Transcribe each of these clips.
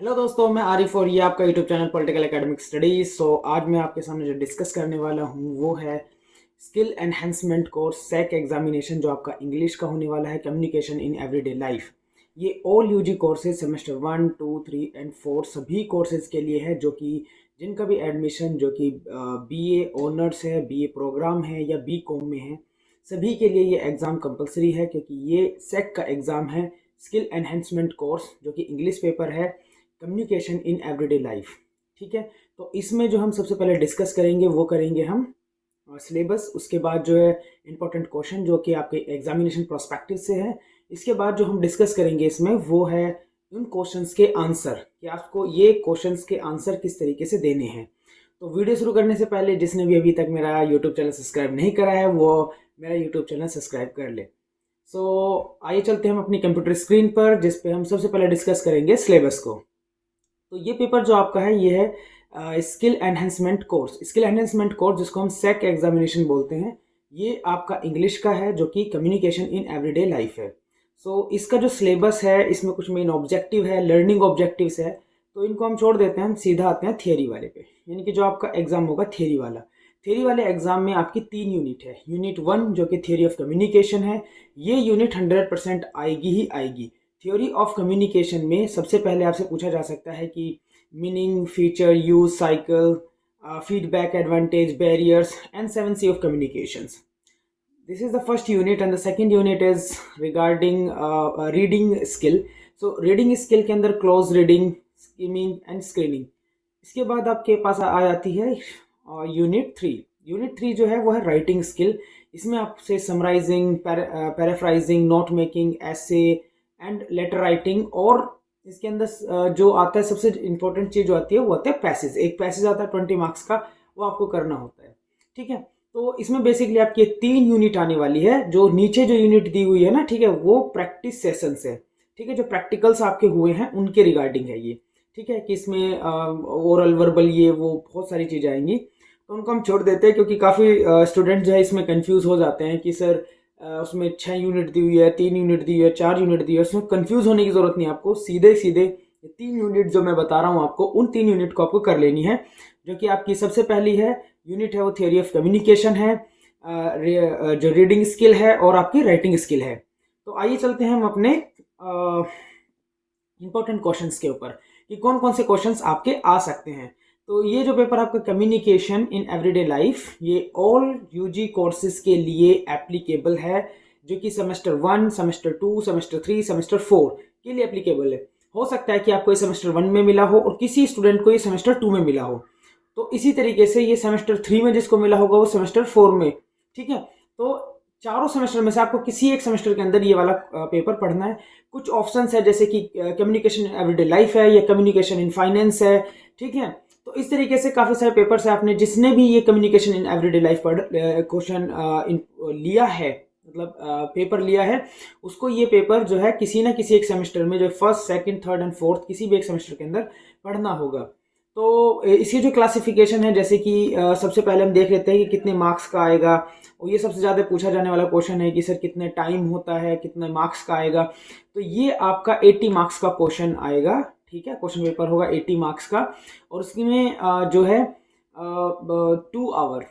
Hello दोस्तों, मैं आरिफ और ये आपका YouTube channel political academic studies. आज मैं आपके सामने जो डिस्कस करने वाला हूँ वो है skill enhancement course SEC examination, जो आपका इंग्लिश का होने वाला है, कम्युनिकेशन इन एवरीडे लाइफ। ये all UG courses semester 1, 2, 3 and 4 सभी कोर्सेज के लिए है, जो कि जिनका भी एडमिशन जो कि बीए ऑनर्स है, बीए प्रोग्राम है या बी कॉम में है, सभी के लिए ये एग्ज़ाम कंपलसरी है, क्योंकि ये सैक का एग्ज़ाम है। स्किल एनहेंसमेंट कोर्स जो कि इंग्लिश पेपर है, कम्युनिकेशन इन एवरीडे लाइफ। ठीक है, तो इसमें जो हम सबसे पहले डिस्कस करेंगे वो करेंगे हम सिलेबस। उसके बाद जो है इंपॉर्टेंट क्वेश्चन जो कि आपके एग्जामिनेशन प्रोस्पेक्टिव से है। इसके बाद जो हम डिस्कस करेंगे इसमें वो है उन क्वेश्चंस के आंसर, कि आपको ये क्वेश्चंस के आंसर किस तरीके से देने हैं। तो वीडियो शुरू करने से पहले जिसने भी अभी तक मेरा यूट्यूब चैनल सब्सक्राइब नहीं करा है वो मेरा यूट्यूब चैनल सब्सक्राइब कर ले। आइए चलते हैं हम अपनी कंप्यूटर स्क्रीन पर, जिस पे हम सबसे पहले डिस्कस करेंगे सिलेबस को। तो ये पेपर जो आपका है ये है skill enhancement course. Skill enhancement course जिसको हम सैक एग्जामिनेशन बोलते हैं, ये आपका इंग्लिश का है, जो कि कम्युनिकेशन इन एवरीडे लाइफ है। इसका जो सिलेबस है इसमें कुछ मेन ऑब्जेक्टिव है, लर्निंग ऑब्जेक्टिव्स है। तो इनको हम छोड़ देते हैं, हम सीधा आते हैं थियरी वाले पे, यानी कि जो आपका एग्जाम होगा थियरी वाला। थियरी वाले एग्जाम में आपकी 3 यूनिट है। यूनिट 1 जो कि थियरी ऑफ कम्युनिकेशन है, ये यूनिट 100% आएगी ही आएगी। थ्योरी ऑफ कम्युनिकेशन में सबसे पहले आपसे पूछा जा सकता है कि meaning, feature, use, cycle, feedback, advantage, barriers and 7 C of communications. This is the first unit and the second unit is regarding reading skill. So reading skill के अंदर close reading, skimming and screening। इसके बाद आपके पास आ जाती है unit 3। Unit 3 जो है वो है राइटिंग स्किल। इसमें आपसे समराइजिंग, पैराफ्राइजिंग, नोट मेकिंग, ऐसे एंड लेटर राइटिंग, और इसके अंदर जो आता है सबसे इंपॉर्टेंट चीज़ जो आती है वो आता है पैसेज। एक पैसेज आता है 20 मार्क्स का, वो आपको करना होता है। ठीक है, तो इसमें बेसिकली आपकी 3 यूनिट आने वाली है। जो नीचे जो यूनिट दी हुई है ना, ठीक है, वो प्रैक्टिस सेशंस है। ठीक है, जो प्रैक्टिकल्स आपके हुए हैं उनके रिगार्डिंग है ये। ठीक है, कि इसमें ओरल, वर्बल, ये वो बहुत सारी चीज़ें आएंगी, तो उनको हम छोड़ देते हैं, क्योंकि काफ़ी स्टूडेंट जो है इसमें कंफ्यूज हो जाते हैं कि सर उसमें 6 यूनिट दी हुई है, 3 यूनिट दी हुई है, 4 यूनिट दी है। उसमें कंफ्यूज होने की ज़रूरत नहीं है आपको, सीधे सीधे 3 यूनिट जो मैं बता रहा हूँ आपको, उन 3 यूनिट को आपको कर लेनी है। जो कि आपकी सबसे पहली है यूनिट है वो थियरी ऑफ कम्युनिकेशन है, जो रीडिंग स्किल है और आपकी राइटिंग स्किल है। तो आइए चलते हैं हम अपने इंपॉर्टेंट क्वेश्चंस के ऊपर, कि कौन कौन से क्वेश्चंस आपके आ सकते हैं। तो ये जो पेपर आपका कम्युनिकेशन इन एवरीडे लाइफ, ये ऑल यूजी कोर्सेज के लिए एप्लीकेबल है, जो कि सेमेस्टर 1, सेमेस्टर 2, सेमेस्टर 3, सेमेस्टर 4 के लिए एप्लीकेबल है। हो सकता है कि आपको ये सेमेस्टर 1 में मिला हो और किसी स्टूडेंट को ये सेमेस्टर 2 में मिला हो। तो इसी तरीके से ये सेमेस्टर 3 में जिसको मिला होगा वो सेमेस्टर 4 में। ठीक है, तो चारों सेमेस्टर में से आपको किसी एक सेमेस्टर के अंदर ये वाला पेपर पढ़ना है। कुछ ऑप्शंस है जैसे कि कम्युनिकेशन इन एवरीडे लाइफ है या कम्युनिकेशन इन फाइनेंस है। ठीक है, तो इस तरीके से काफ़ी सारे पेपर्स है। आपने जिसने भी ये कम्युनिकेशन इन एवरीडे लाइफ पढ़ क्वेश्चन लिया है, मतलब पेपर लिया है, उसको ये पेपर जो है किसी ना किसी एक सेमेस्टर में, जो first, second, third and fourth, किसी भी एक सेमेस्टर के अंदर पढ़ना होगा। तो इसकी जो क्लासिफिकेशन है, जैसे कि सबसे पहले हम देख लेते हैं कि कितने मार्क्स का आएगा। और ये सबसे ज़्यादा पूछा जाने वाला क्वेश्चन है कि सर कितने टाइम होता है, कितने मार्क्स का आएगा। तो ये आपका 80 मार्क्स का क्वेश्चन आएगा। ठीक है, क्वेश्चन पेपर होगा 80 मार्क्स का, और उसमें जो है 2 आवर,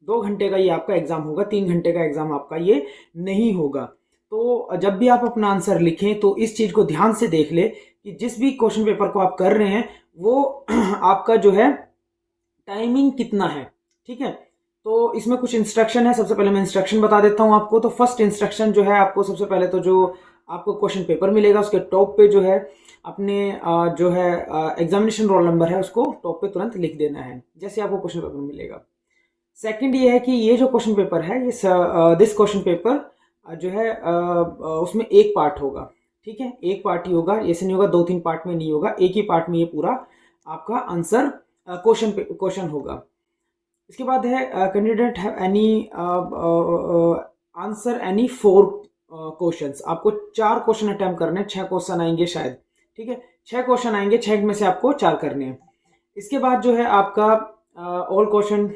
2 घंटे का ये आपका एग्ज़ाम होगा। 3 घंटे का एग्ज़ाम आपका ये नहीं होगा। तो जब भी आप अपना आंसर लिखें तो इस चीज़ को ध्यान से देख ले कि जिस भी क्वेश्चन पेपर को आप कर रहे हैं वो आपका जो है टाइमिंग कितना है। ठीक है, तो इसमें कुछ इंस्ट्रक्शन है। सबसे पहले मैं इंस्ट्रक्शन बता देता हूँ आपको। तो फर्स्ट इंस्ट्रक्शन जो है, आपको सबसे पहले तो जो आपको क्वेश्चन पेपर मिलेगा उसके टॉप पे जो है अपने जो है एग्जामिनेशन रोल नंबर है उसको टॉप पे तुरंत लिख देना है, जैसे आपको क्वेश्चन पेपर मिलेगा। सेकंड ये है कि ये जो क्वेश्चन पेपर है, ये दिस क्वेश्चन पेपर जो है उसमें एक पार्ट होगा। ठीक है, एक पार्ट ही होगा, ऐसे नहीं होगा 2-3 पार्ट में नहीं होगा, एक ही पार्ट में ये पूरा आपका आंसर क्वेश्चन होगा। इसके बाद है candidate have any answer any 4 questions. आपको 4 क्वेश्चन अटेम्प्ट करने हैं, 6 क्वेश्चन आएंगे शायद। ठीक है, 6 क्वेश्चन आएंगे, 6 में से आपको 4 करने हैं। इसके बाद जो है आपका ऑल क्वेश्चन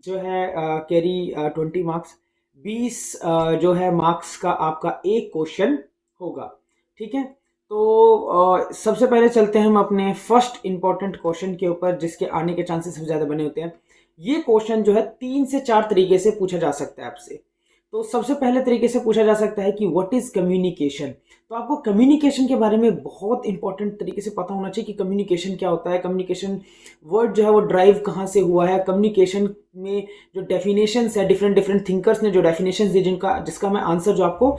जो है कैरी 20 मार्क्स। 20 जो है मार्क्स का आपका एक क्वेश्चन होगा। ठीक है, तो सबसे पहले चलते हैं हम अपने फर्स्ट इंपॉर्टेंट क्वेश्चन के ऊपर, जिसके आने के चांसेस सबसे ज़्यादा बने होते हैं। ये क्वेश्चन जो है 3 से 4 तरीके से पूछा जा सकता है आपसे। तो सबसे पहले तरीके से पूछा जा सकता है कि व्हाट इज़ कम्युनिकेशन। तो आपको कम्युनिकेशन के बारे में बहुत इंपॉर्टेंट तरीके से पता होना चाहिए कि कम्युनिकेशन क्या होता है, कम्युनिकेशन वर्ड जो है वो ड्राइव कहाँ से हुआ है, कम्युनिकेशन में जो डेफिनेशंस है, डिफरेंट डिफरेंट थिंकर्स ने जो डेफिनेशंस दी, जिसका मैं आंसर जो आपको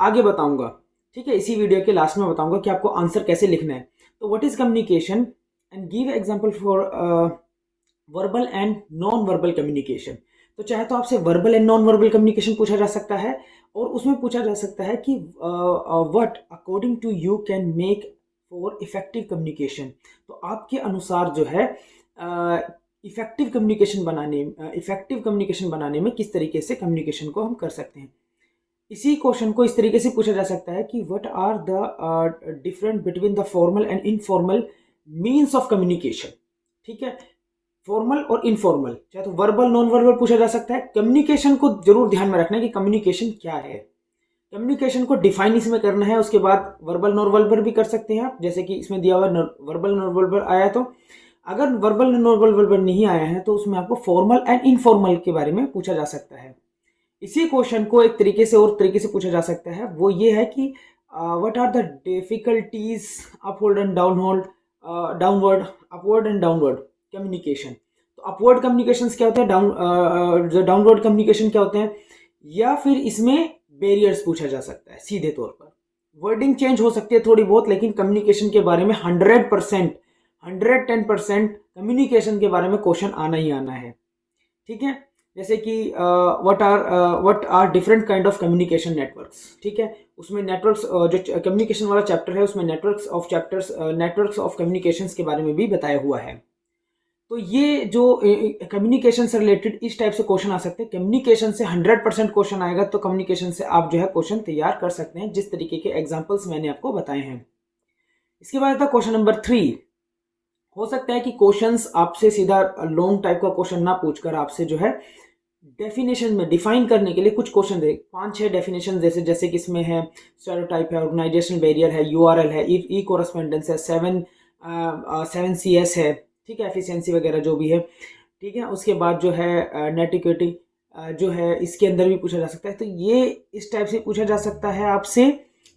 आगे बताऊंगा। ठीक है, इसी वीडियो के लास्ट में बताऊंगा कि आपको आंसर कैसे लिखना है। तो what is communication and give example for verbal and non verbal communication. तो चाहे तो आपसे verbal and non verbal communication पूछा जा सकता है, और उसमें पूछा जा सकता है कि what according to you can make for effective communication. तो आपके अनुसार जो है इफेक्टिव कम्युनिकेशन बनाने में किस तरीके से कम्युनिकेशन को हम कर सकते हैं। इसी क्वेश्चन को इस तरीके से पूछा जा सकता है कि what are the different between the formal and informal means of communication. ठीक है, फॉर्मल और इनफॉर्मल, चाहे तो वर्बल नॉन वर्बल पूछा जा सकता है। कम्युनिकेशन को जरूर ध्यान में रखना है कि कम्युनिकेशन क्या है। कम्युनिकेशन को डिफाइन इसमें करना है, उसके बाद वर्बल नॉन वर्बल भी कर सकते हैं आप, जैसे कि इसमें दिया हुआ वर्बल नॉन वर्बल आया। तो अगर वर्बल नॉन वर्बल नहीं आया है तो उसमें आपको फॉर्मल एंड इनफॉर्मल के बारे में पूछा जा सकता है। इसी क्वेश्चन को एक तरीके से और तरीके से पूछा जा सकता है, वो ये है कि what are the difficulties upward and downward upward and downward communication. तो अपवर्ड कम्युनिकेशन क्या होते हैं, जो डाउनवर्ड कम्युनिकेशन क्या होते हैं, या फिर इसमें बैरियर्स पूछा जा सकता है। सीधे तौर पर वर्डिंग चेंज हो सकती है थोड़ी बहुत, लेकिन कम्युनिकेशन के बारे में 100% 110% कम्युनिकेशन के बारे में क्वेश्चन आना ही आना है। ठीक है, जैसे कि what are different kind of communication networks. ठीक है, उसमें नेटवर्क्स जो कम्युनिकेशन वाला चैप्टर है उसमें नेटवर्क्स ऑफ कम्युनिकेशंस के बारे में भी बताया हुआ है। तो ये जो कम्युनिकेशन से रिलेटेड इस टाइप से क्वेश्चन आ सकते हैं। कम्युनिकेशन से 100% क्वेश्चन आएगा, तो कम्युनिकेशन से आप जो है क्वेश्चन तैयार कर सकते हैं, जिस तरीके के एग्जाम्पल्स मैंने आपको बताए हैं। इसके बाद था क्वेश्चन नंबर 3। हो सकता है कि क्वेश्चंस आपसे सीधा लॉन्ग टाइप का क्वेश्चन ना पूछकर आपसे जो है डेफिनेशन में डिफाइन करने के लिए कुछ क्वेश्चन दे, 5-6 डेफिनेशन जैसे कि इसमें है स्टेरियोटाइप है, ऑर्गेनाइजेशनल बैरियर है, यूआरएल है, ई कोरस्पेंडेंस है, 7CS है। ठीक है, एफिशिएंसी वगैरह जो भी है। ठीक है, उसके बाद जो है नेटिक्विटी जो है इसके अंदर भी पूछा जा सकता है। तो ये इस टाइप से पूछा जा सकता है आपसे।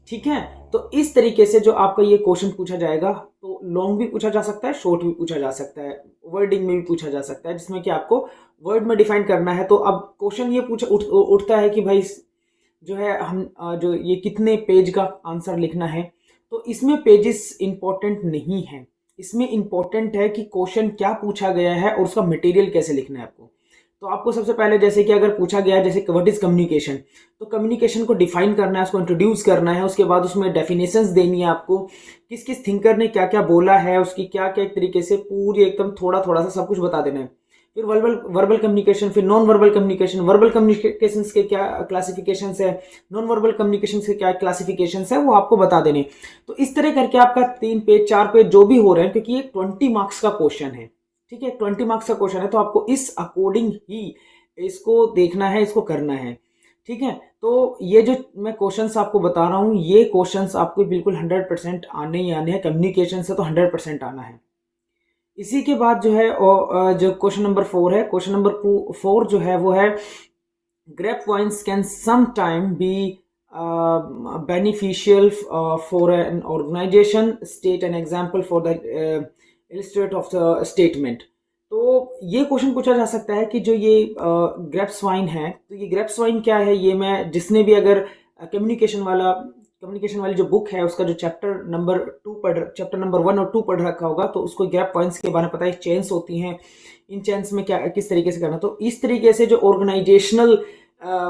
ठीक है, तो इस तरीके से जो आपका ये क्वेश्चन पूछा जाएगा, तो लॉन्ग भी पूछा जा सकता है, शॉर्ट भी पूछा जा सकता है, वर्डिंग में भी पूछा जा सकता है, जिसमें कि आपको वर्ड में डिफाइन करना है। तो अब क्वेश्चन ये उठता है कि भाई जो है हम जो ये कितने पेज का आंसर लिखना है। तो इसमें पेजेस इंपॉर्टेंट नहीं है, इसमें इंपॉर्टेंट है कि क्वेश्चन क्या पूछा गया है और उसका मटेरियल कैसे लिखना है आपको। तो आपको सबसे पहले जैसे कि अगर पूछा गया है जैसे व्हाट इज कम्युनिकेशन, तो कम्युनिकेशन को डिफाइन करना है, उसको इंट्रोड्यूस करना है, उसके बाद उसमें डेफिनेशंस देनी है आपको, किस किस थिंकर ने क्या क्या बोला है, उसकी क्या क्या एक तरीके से पूरी एकदम थोड़ा थोड़ा सा सब कुछ बता देना है। फिर वर्बल कम्युनिकेशन, फिर non verbal communication, verbal communication के क्या क्लासिफिकेशन है, नॉन वर्बल कम्युनिकेशन के क्या क्लासिफिकेशन है, वो आपको बता देने। तो इस तरह करके आपका 3 पेज 4 पेज जो भी हो रहे हैं, क्योंकि ये 20 मार्क्स का क्वेश्चन है। ठीक है, 20 मार्क्स का क्वेश्चन है, तो आपको इस अकॉर्डिंग ही इसको देखना है, इसको करना है। ठीक है, तो ये जो मैं क्वेश्चंस आपको बता रहा हूँ, ये क्वेश्चंस आपको बिल्कुल 100% आने ही आने हैं। कम्युनिकेशन से तो 100% आना है। इसी के बाद जो है जो क्वेश्चन नंबर 4 है, क्वेश्चन नंबर 4 जो है वो है grapevines can some time be beneficial for an organization. State an example for the illustrate of the statement. तो ये क्वेश्चन पूछा जा सकता है कि जो ये ग्रेप्स वाइन है, तो ये ग्रेप्स वाइन क्या है। ये मैं जिसने भी अगर कम्युनिकेशन वाली जो बुक है उसका जो चैप्टर नंबर 1 और 2 पढ़ रखा होगा, तो उसको ग्रेप वाइन्स के बारे में पता है। चेन्स होती हैं, इन चेन्स में क्या किस तरीके से करना। तो इस तरीके से जो ऑर्गेनाइजेशनल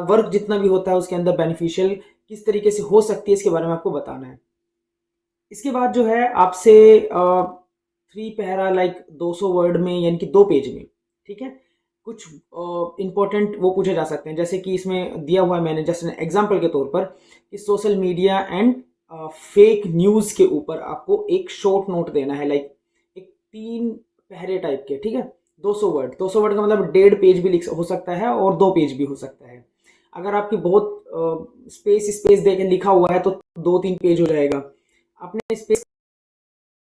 वर्क जितना भी होता है उसके अंदर बेनिफिशियल किस तरीके से हो सकती है, इसके बारे में आपको बताना है। इसके बाद जो है आपसे 3 पैरा लाइक 200 वर्ड में, यानी कि 2 पेज में, ठीक है, कुछ इंपॉर्टेंट वो पूछे जा सकते हैं। जैसे कि इसमें दिया हुआ है, मैंने जस्ट एग्जांपल के तौर पर, कि social media and fake news के ऊपर आपको एक शॉर्ट नोट देना है, लाइक एक 3 पैरे टाइप के। ठीक है, 200 वर्ड का मतलब 1.5 पेज भी हो सकता है और 2 पेज भी हो सकता है। अगर आपकी बहुत स्पेस दे के लिखा हुआ है तो 2-3 पेज हो जाएगा। आपने स्पेस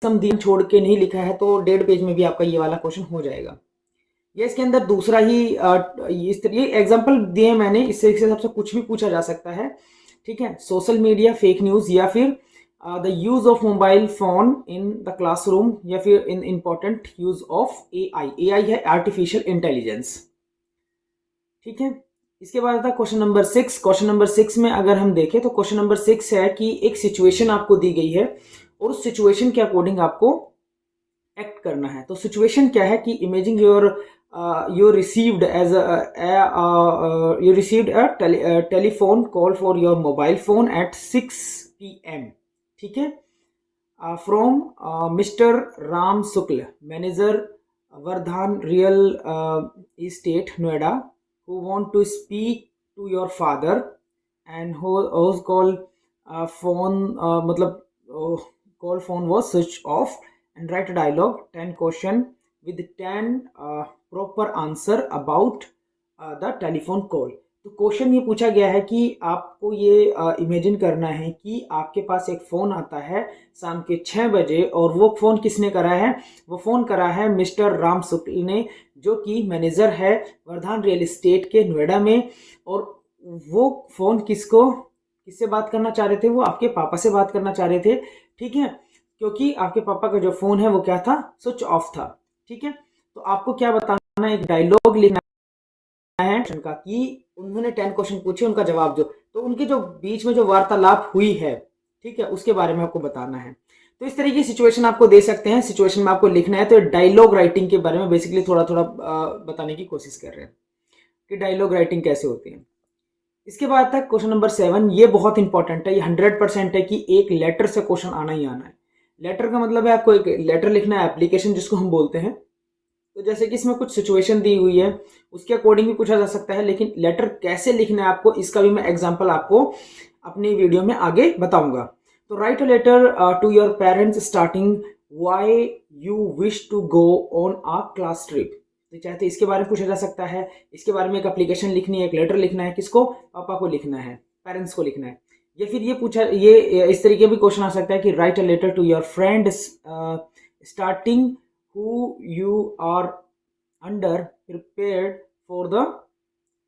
सम दिन छोड़ के नहीं लिखा है तो 1.5 पेज में भी आपका ये वाला क्वेश्चन हो जाएगा। ये इसके अंदर दूसरा ही ये एग्जांपल दिए मैंने, इससे हिसाब से कुछ भी पूछा जा सकता है। ठीक है, सोशल मीडिया, फेक न्यूज़, या फिर the use of mobile phone in the classroom, या फिर in important use of AI. AI है आर्टिफिशियल इंटेलिजेंस। ठीक है, इसके बाद था क्वेश्चन नंबर 6। क्वेश्चन नंबर 6 में अगर हम देखें तो क्वेश्चन नंबर 6 है कि एक सिचुएशन आपको दी गई है और उस सिचुएशन के अकॉर्डिंग आपको एक्ट करना है। तो सिचुएशन क्या है कि imagine you received a telephone call for your mobile phone at 6 p.m. ठीक है, from Mr. Ram Shukla, manager Vardhan Real Estate Noida, who want to speak to your father, and whose call phone मतलब call phone was switched off, and write a dialogue 10 question with 10 proper answer about the telephone call। तो question ये पूछा गया है कि आपको ये imagine करना है कि आपके पास एक फ़ोन आता है शाम के 6 बजे, और वो फ़ोन किसने करा है? वो फ़ोन करा है मिस्टर राम शुक्ल ने, जो कि मैनेजर है वर्धान रियल एस्टेट के नोएडा में। और वो फ़ोन किससे बात करना चाह रहे थे? वो आपके पापा से बात करना चाह रहे थे। ठीक है, क्योंकि आपके पापा का जो फ़ोन है वो क्या था? स्विच ऑफ था। ठीक है, तो आपको क्या बताना है? एक डायलॉग लिखना है का कि उन्होंने 10 क्वेश्चन पूछे, उनका जवाब तो उनके जो बीच में जो वार्तालाप हुई है, ठीक है, उसके बारे में आपको बताना है। तो इस तरीके की सिचुएशन आपको दे सकते हैं, सिचुएशन में आपको लिखना है। तो डायलॉग राइटिंग के बारे में बेसिकली थोड़ा थोड़ा बताने की कोशिश कर रहे हैं कि डायलॉग राइटिंग कैसे होती है। इसके बाद तक क्वेश्चन नंबर 7, ये बहुत इंपॉर्टेंट है, ये 100% है कि एक लेटर से क्वेश्चन आना ही आना है। लेटर का मतलब है आपको एक लेटर लिखना है, एप्लीकेशन जिसको हम बोलते हैं। तो जैसे कि इसमें कुछ सिचुएशन दी हुई है, उसके अकॉर्डिंग भी पूछा जा सकता है, लेकिन लेटर कैसे लिखना है आपको, इसका भी मैं एग्जांपल आपको अपनी वीडियो में आगे बताऊंगा। तो write a letter to your parents starting why you wish to go on a class trip. तो चाहते इसके बारे में पूछा जा सकता है, इसके बारे में एक एप्लीकेशन लिखनी है, एक लेटर लिखना है, किसको? पापा को लिखना है, पेरेंट्स को लिखना है। या फिर ये इस तरीके भी क्वेश्चन आ सकता है कि write a letter to your friend starting who you are under prepared for the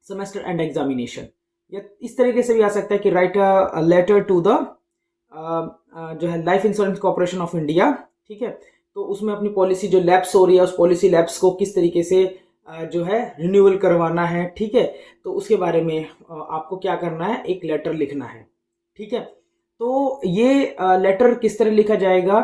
semester and examination। या इस तरीके से भी आ सकता है कि write a letter to the जो है life insurance corporation of India. ठीक है, तो उसमें अपनी पॉलिसी जो लैप्स हो रही है, उस पॉलिसी लैप्स को किस तरीके से जो है रिन्यूअल करवाना है। ठीक है, तो उसके बारे में आपको क्या करना है? एक लेटर लिखना है। ठीक है, तो ये लेटर किस तरह लिखा जाएगा?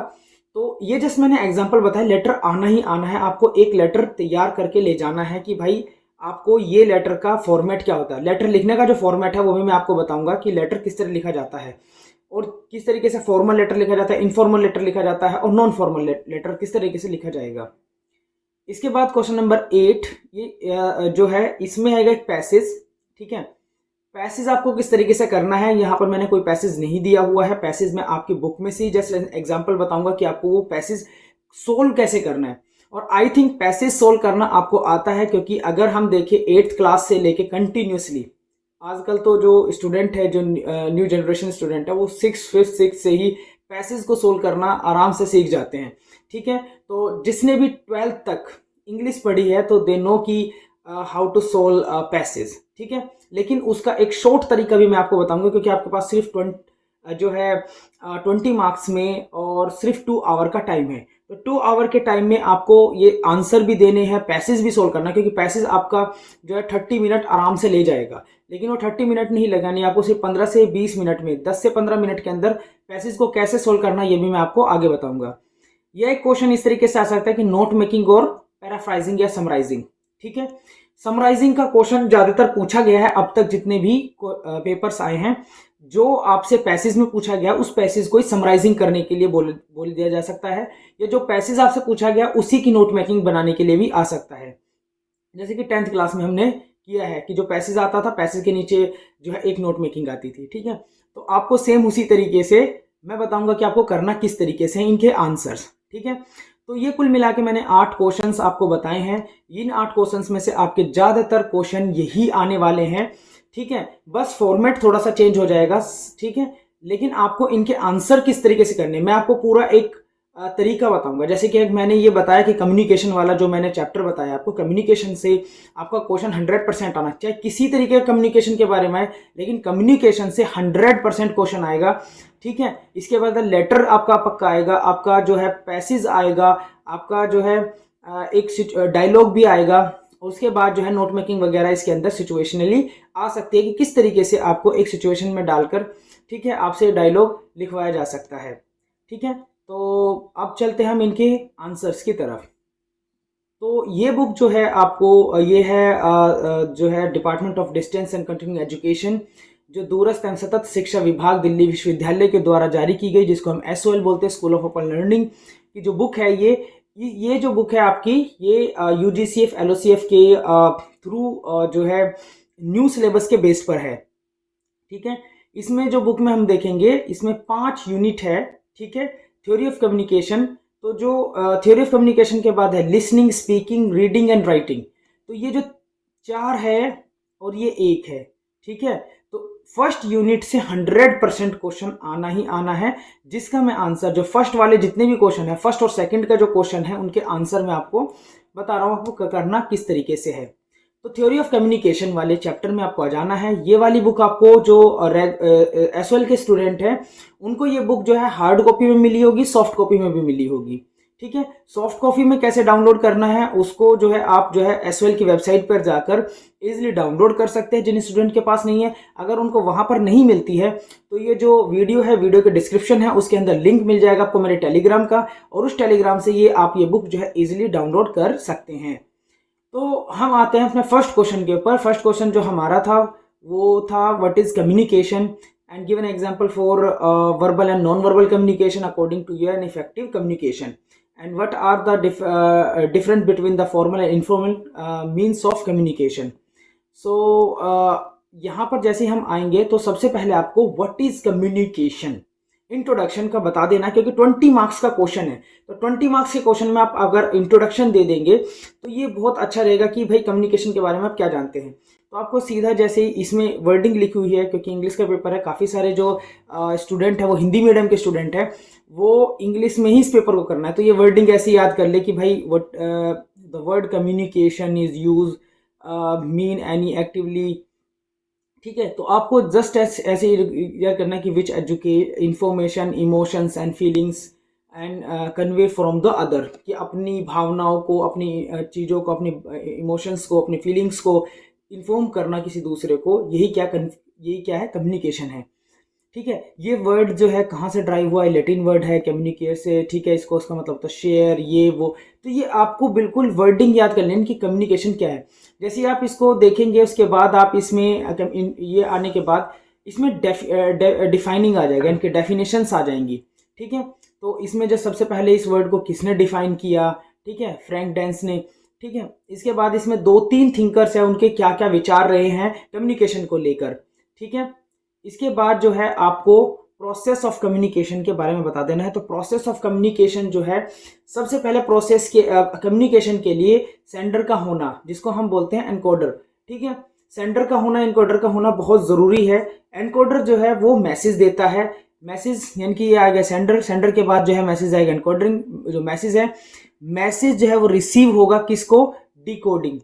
तो ये जस्ट मैंने एग्जांपल बताया, लेटर आना ही आना है। आपको एक लेटर तैयार करके ले जाना है कि भाई आपको ये लेटर का फॉर्मेट क्या होता है। लेटर लिखने का जो फॉर्मेट है वो भी मैं आपको बताऊंगा कि लेटर किस तरह लिखा जाता है, और किस तरीके से फॉर्मल लेटर लिखा जाता है, इनफॉर्मल लेटर लिखा जाता है, और नॉन फॉर्मल लेटर किस तरीके से लिखा जाएगा। इसके बाद क्वेश्चन नंबर 8, ये जो है इसमें आएगा एक पैसेज। ठीक है, पैसेज आपको किस तरीके से करना है, यहाँ पर मैंने कोई पैसेज नहीं दिया हुआ है। पैसेज मैं आपकी बुक में से जस्ट एग्जांपल बताऊंगा कि आपको वो पैसेज सोल्व कैसे करना है। और आई थिंक पैसेज सोल्व करना आपको आता है, क्योंकि अगर हम देखें 8th क्लास से लेके कंटिन्यूसली, आजकल तो जो स्टूडेंट है, जो न्यू जनरेशन स्टूडेंट है, वो 6th 5th 6th से ही पैसेज को सोल्व करना आराम से सीख जाते हैं। ठीक है, तो जिसने भी 12th तक इंग्लिश पढ़ी है तो दे नो कि हाउ टू सोल्व पैसेज। ठीक है, लेकिन उसका एक शॉर्ट तरीका भी मैं आपको बताऊंगा, क्योंकि आपके पास सिर्फ 20 मार्क्स में और सिर्फ 2 आवर का टाइम है। तो 2 आवर के टाइम में आपको ये आंसर भी देने हैं, पैसेज भी सोल्व करना, क्योंकि पैसेज आपका जो है 30 मिनट आराम से ले जाएगा। लेकिन वो 30 मिनट नहीं लगानी, आपको सिर्फ 15 से 20 मिनट में, 10 से 15 मिनट के अंदर पैसेज को कैसे सोल्व करना, ये भी मैं आपको आगे बताऊंगा। यह एक क्वेश्चन इस तरीके से आ सकता है कि नोट मेकिंग और पैराफ्राइजिंग या समराइजिंग। ठीक है, समराइजिंग का क्वेश्चन ज्यादातर पूछा गया है अब तक जितने भी पेपर्स आए हैं। जो आपसे पैसेज में पूछा गया उस पैसेज को ही समराइजिंग करने के लिए बोल दिया जा सकता है, या जो पैसेज आपसे पूछा गया उसी की नोट मेकिंग बनाने के लिए भी आ सकता है। जैसे कि 10th क्लास में हमने किया है कि जो पैसेज आता था, पैसेज के नीचे जो है एक नोट मेकिंग आती थी। ठीक है, तो आपको सेम उसी तरीके से मैं बताऊंगा कि आपको करना किस तरीके से इनके आंसर्स। ठीक है, तो ये कुल मिला के मैंने 8 क्वेश्चंस आपको बताए हैं। इन 8 क्वेश्चंस में से आपके ज्यादातर क्वेश्चन यही आने वाले हैं। ठीक है, बस फॉर्मेट थोड़ा सा चेंज हो जाएगा। ठीक है, लेकिन आपको इनके आंसर किस तरीके से करने, मैं आपको पूरा एक तरीका बताऊंगा। जैसे कि मैंने ये बताया कि कम्युनिकेशन वाला जो मैंने चैप्टर बताया आपको, कम्युनिकेशन से आपका क्वेश्चन 100% आना चाहिए, किसी तरीके का कम्युनिकेशन के बारे में आए, लेकिन कम्युनिकेशन से 100% क्वेश्चन आएगा। ठीक है, इसके बाद लेटर आपका पक्का आएगा, आपका जो है पैसेज आएगा, आपका जो है एक डायलॉग भी आएगा। उसके बाद जो है नोट मेकिंग वगैरह इसके अंदर सिचुएशनली आ सकती है कि किस तरीके से आपको एक सिचुएशन में डालकर, ठीक है, आपसे डायलॉग लिखवाया जा सकता है। ठीक है, तो अब चलते हैं हम इनके आंसर्स की तरफ। तो ये बुक जो है आपको, ये है जो है department of distance and continuing education, जो दूरस्थ एवं सतत शिक्षा विभाग दिल्ली विश्वविद्यालय के द्वारा जारी की गई, जिसको हम SOL बोलते हैं, स्कूल ऑफ ओपन लर्निंग की जो बुक है, ये जो बुक है आपकी, ये UGCF LOCF के थ्रू जो है न्यू सिलेबस के बेस पर है। ठीक है, इसमें जो बुक में हम देखेंगे, इसमें 5 यूनिट है। ठीक है, थ्योरी ऑफ कम्युनिकेशन, तो जो थ्योरी ऑफ कम्युनिकेशन के बाद है listening, speaking, reading and writing. तो ये जो 4 है और ये 1 है। ठीक है, तो फर्स्ट यूनिट से 100% क्वेश्चन आना ही आना है, जिसका मैं आंसर, जो फर्स्ट वाले जितने भी क्वेश्चन है, फर्स्ट और सेकंड का जो क्वेश्चन है, उनके आंसर मैं आपको बता रहा हूँ आपको करना किस तरीके से है। तो थ्योरी ऑफ कम्युनिकेशन वाले चैप्टर में आपको आ जाना है। ये वाली बुक आपको जो SOL के स्टूडेंट हैं, उनको ये बुक जो है हार्ड कॉपी में मिली होगी, सॉफ्ट कॉपी में भी मिली होगी। ठीक है, सॉफ्ट कॉपी में कैसे डाउनलोड करना है, उसको जो है आप जो है SOL की वेबसाइट पर जाकर इजीली डाउनलोड कर सकते हैं, जिन स्टूडेंट के पास नहीं है। अगर उनको वहां पर नहीं मिलती है, तो ये जो वीडियो है, वीडियो के डिस्क्रिप्शन है, उसके अंदर लिंक मिल जाएगा आपको मेरे टेलीग्राम का, और उस टेलीग्राम से ये आप ये बुक जो है इजीली डाउनलोड कर सकते हैं। तो हम आते हैं अपने फर्स्ट क्वेश्चन के ऊपर। फर्स्ट क्वेश्चन जो हमारा था वो था what is communication and give an example for verbal and non verbal communication according to your an effective communication and what are the difference between the formal and informal means of communication. So यहाँ पर जैसे हम आएंगे तो सबसे पहले आपको what is communication introduction का बता देना, क्योंकि 20 मार्क्स का क्वेश्चन है। तो 20 मार्क्स के क्वेश्चन में आप अगर इंट्रोडक्शन दे देंगे तो ये बहुत अच्छा रहेगा कि भाई कम्युनिकेशन के बारे में आप क्या जानते हैं। तो आपको सीधा जैसे इसमें वर्डिंग लिखी हुई है, क्योंकि इंग्लिश का पेपर है, काफ़ी सारे जो स्टूडेंट है वो हिंदी मीडियम के स्टूडेंट है, वो इंग्लिश में ही इस पेपर को करना है। तो ये वर्डिंग ऐसे याद कर ले कि भाई what the word communication is use mean any actively. ठीक है, तो आपको जस्ट ऐसे याद करना है कि which educate information, emotions and feelings and convey from the other, कि अपनी भावनाओं को, अपनी चीज़ों को, अपनी इमोशंस को, अपनी फीलिंग्स को इन्फॉर्म करना किसी दूसरे को, यही क्या है, कम्युनिकेशन है। ठीक है, ये वर्ड जो है कहाँ से ड्राइव हुआ है, लैटिन वर्ड है कम्युनिकेट से। ठीक है, इसको उसका मतलब तो शेयर, ये वो। तो ये आपको बिल्कुल वर्डिंग याद कर लेनी कि कम्युनिकेशन क्या है। जैसे आप इसको देखेंगे, उसके बाद आप इसमें ये आने के बाद इसमें डिफाइनिंग आ जाएगा, इनके डेफिनेशंस आ जाएंगी। ठीक है, तो इसमें जो सबसे पहले इस वर्ड को किसने डिफाइन किया, ठीक है, फ्रैंक डेंस ने। ठीक है, इसके बाद इसमें 2-3 थिंकर्स हैं, उनके क्या क्या विचार रहे हैं कम्युनिकेशन को लेकर। ठीक है, इसके बाद जो है आपको प्रोसेस ऑफ कम्युनिकेशन के बारे में बता देना है। तो प्रोसेस ऑफ कम्युनिकेशन जो है, सबसे पहले प्रोसेस के कम्युनिकेशन के लिए सेंडर का होना, जिसको हम बोलते हैं एनकोडर। ठीक है, सेंडर का होना, एनकोडर का होना बहुत ज़रूरी है। एनकोडर जो है वो मैसेज देता है, मैसेज यानी कि ये आ गया सेंडर, सेंडर के बाद जो है मैसेज आएगा एनकोडरिंग। जो मैसेज है, मैसेज जो है वो रिसीव होगा किसको, डिकोडिंग।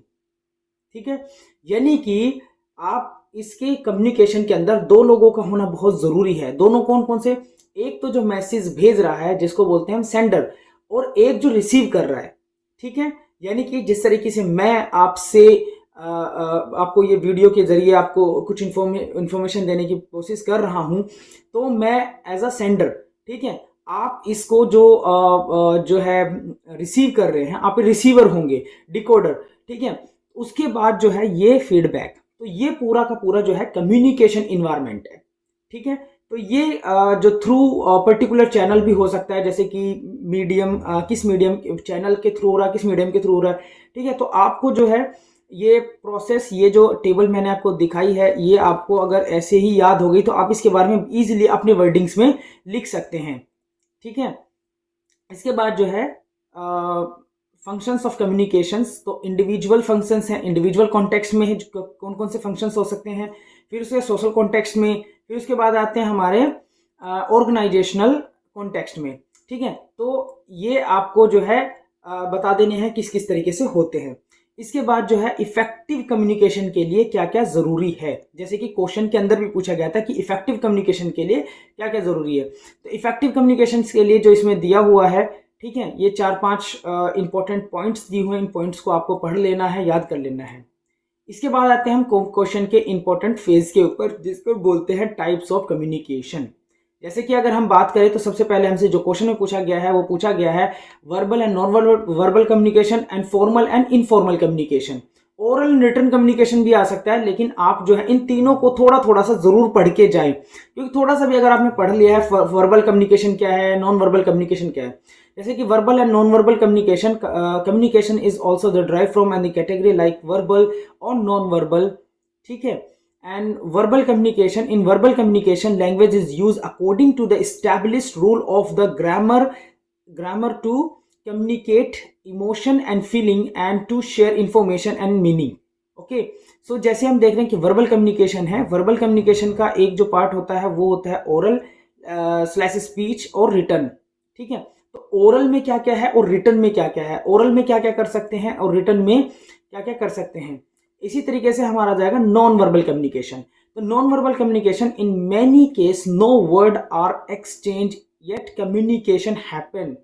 ठीक है, यानी कि आप इसके कम्युनिकेशन के अंदर 2 लोगों का होना बहुत ज़रूरी है। दोनों कौन कौन से, एक तो जो मैसेज भेज रहा है जिसको बोलते हैं हम सेंडर, और एक जो रिसीव कर रहा है। ठीक है, यानी कि जिस तरीके से मैं आपसे आपको ये वीडियो के जरिए आपको कुछ इन्फॉर्मेशन देने की कोशिश कर रहा हूँ, तो मैं एज अ सेंडर, ठीक है, आप इसको जो है रिसीव कर रहे हैं, आप रिसीवर होंगे, डिकोडर। ठीक है, उसके बाद जो है ये फीडबैक। तो ये पूरा का पूरा जो है कम्युनिकेशन इन्वायरमेंट है। ठीक है, तो ये जो थ्रू पर्टिकुलर चैनल भी हो सकता है, जैसे कि मीडियम, किस मीडियम चैनल के थ्रू हो रहा है, किस मीडियम के थ्रू हो रहा है। ठीक है, तो आपको जो है ये प्रोसेस, ये जो टेबल मैंने आपको दिखाई है, ये आपको अगर ऐसे ही याद हो गई तो आप इसके बारे में इजीली अपने वर्डिंग्स में लिख सकते हैं। ठीक है, इसके बाद जो है फंक्शंस ऑफ कम्युनिकेशंस, तो इंडिविजुअल फंक्शंस हैं, इंडिविजुअल कॉन्टेक्स्ट में कौन कौन से फंक्शंस हो सकते हैं, फिर उसके सोशल कॉन्टेक्स्ट में, फिर उसके बाद आते हैं हमारे ऑर्गेनाइजेशनल कॉन्टेक्स्ट में, ठीक है। तो ये आपको जो है बता देने हैं किस किस तरीके से होते हैं। इसके बाद जो है इफेक्टिव कम्युनिकेशन के लिए क्या क्या ज़रूरी है, जैसे कि क्वेश्चन के अंदर भी पूछा गया था कि इफेक्टिव कम्युनिकेशन के लिए क्या क्या ज़रूरी है। तो इफेक्टिव कम्युनिकेशन के लिए जो इसमें दिया हुआ है, ठीक है, ये 4-5 इंपॉर्टेंट पॉइंट्स दिए हुए हैं। इन पॉइंट्स को आपको पढ़ लेना है, याद कर लेना है। इसके बाद आते हैं हम क्वेश्चन के इंपॉर्टेंट फेज के ऊपर, जिसको बोलते हैं टाइप्स ऑफ कम्युनिकेशन। जैसे कि अगर हम बात करें तो सबसे पहले हमसे जो क्वेश्चन में पूछा गया है वो पूछा गया है verbal and non verbal communication and formal and informal communication. Oral and written communication भी आ सकता है, लेकिन आप जो है इन तीनों को थोड़ा थोड़ा सा जरूर पढ़ के जाएं, क्योंकि थोड़ा सा भी अगर आपने पढ़ लिया है वर्बल कम्युनिकेशन क्या है, नॉन वर्बल कम्युनिकेशन क्या है। जैसे कि verbal and non verbal communication is also the drive from any category like verbal और नॉन वर्बल, ठीक है। And verbal communication, in verbal communication language is used according to the established rule of the grammar to communicate emotion and feeling and to share information and meaning. Okay, so जैसे हम देख रहे हैं कि verbal communication है, verbal communication का एक जो पार्ट होता है वो होता है oral / speech और written, ठीक है। तो oral में क्या क्या है और written में क्या क्या है, oral में क्या क्या कर सकते हैं और written में क्या क्या कर सकते हैं। इसी तरीके से हमारा जाएगा नॉन वर्बल कम्युनिकेशन। तो non verbal communication, in many case no word are exchange yet communication happen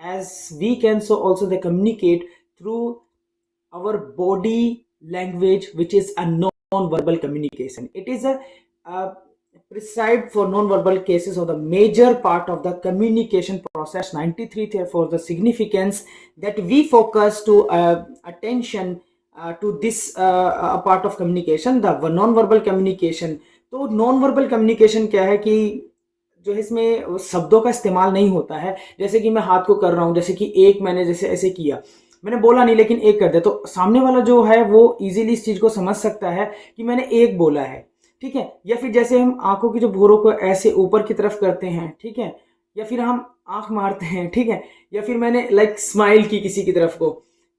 as we can so also they communicate through our body language, which is a non-verbal communication. It is a prescribed for non-verbal cases of the major part of the communication process. 93 therefore the significance that we focus to attention to this part of communication, the non-verbal communication. तो non-verbal communication क्या है कि जो है इसमें शब्दों का इस्तेमाल नहीं होता है। जैसे कि मैं हाथ को कर रहा हूँ, जैसे कि एक मैंने जैसे ऐसे किया, मैंने बोला नहीं लेकिन एक कर दिया, तो सामने वाला जो है वो इजीली इस चीज को समझ सकता है कि मैंने एक बोला है, ठीक है। या फिर जैसे हम आंखों की जो भूरों को ऐसे ऊपर की तरफ करते हैं, ठीक है, या फिर हम आंख मारते हैं, ठीक है, या फिर मैंने लाइक स्माइल की किसी की तरफ को,